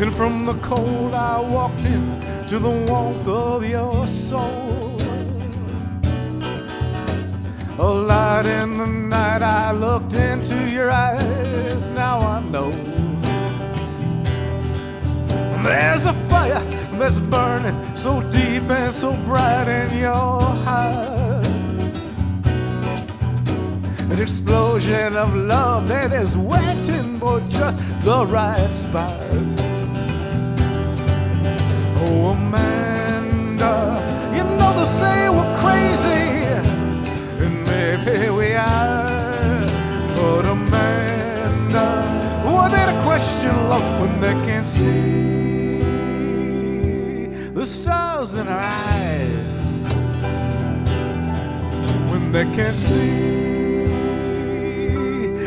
And from the cold I walked in to the warmth of your soul. A light in the night, I looked into your eyes. Now I know there's a fire that's burning so deep and so bright in your heart. An explosion of love that is waiting for just the right spark. Oh, Amanda, you know they say we're crazy, and maybe we are. But Amanda, why they to question love when they can't see the stars in our eyes? When they can't see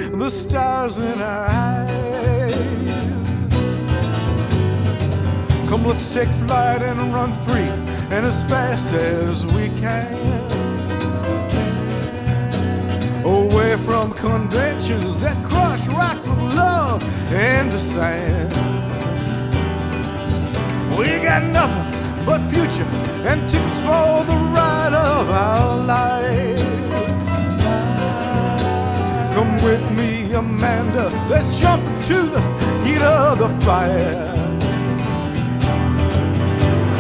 the stars in our eyes. Come, let's take flight and run free, and as fast as we can, away from conventions that crush rocks of love into sand. We got nothing but future and tickets for the ride of our lives. Come with me, Amanda, let's jump into the heat of the fire.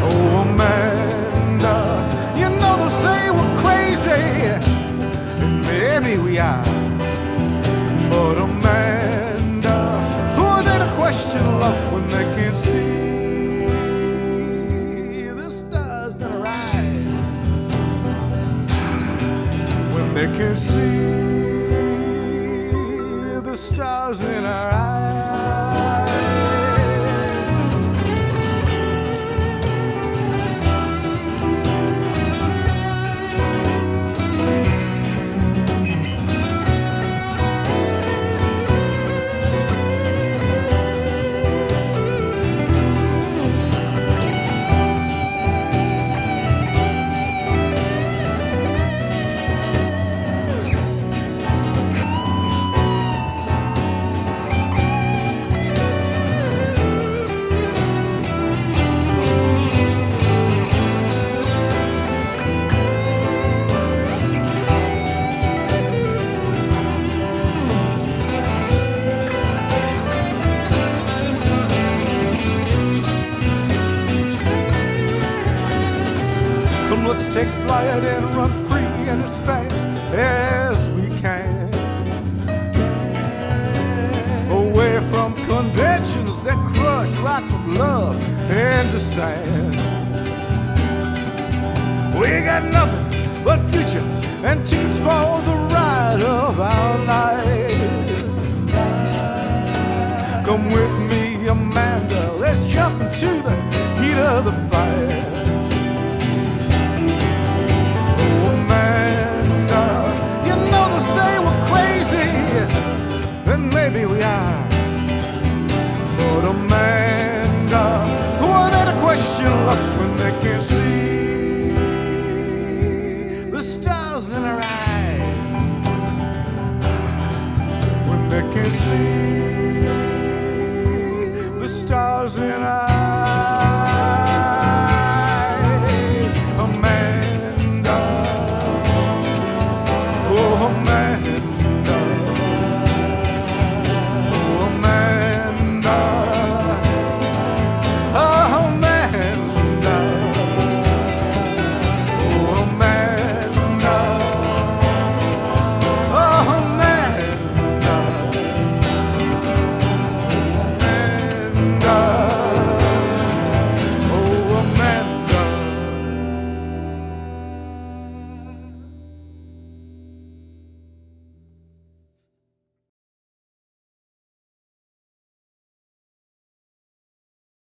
Oh, Amanda, you know they'll say we're crazy, and maybe we are. But Amanda, who are they to question love when they can't see the stars in our eyes? When they can't see the stars in our eyes. Let's take flight and run free and as fast as we can, away from conventions that crush rocks of love into sand. We got nothing but future and tickets for the ride of our lives. Come with me, Amanda, let's jump into the heat of the fire. And maybe we are. But Amanda, who are they to question love when they can't see the stars in our eyes? When they can't see the stars in our eyes. Amanda, oh Amanda.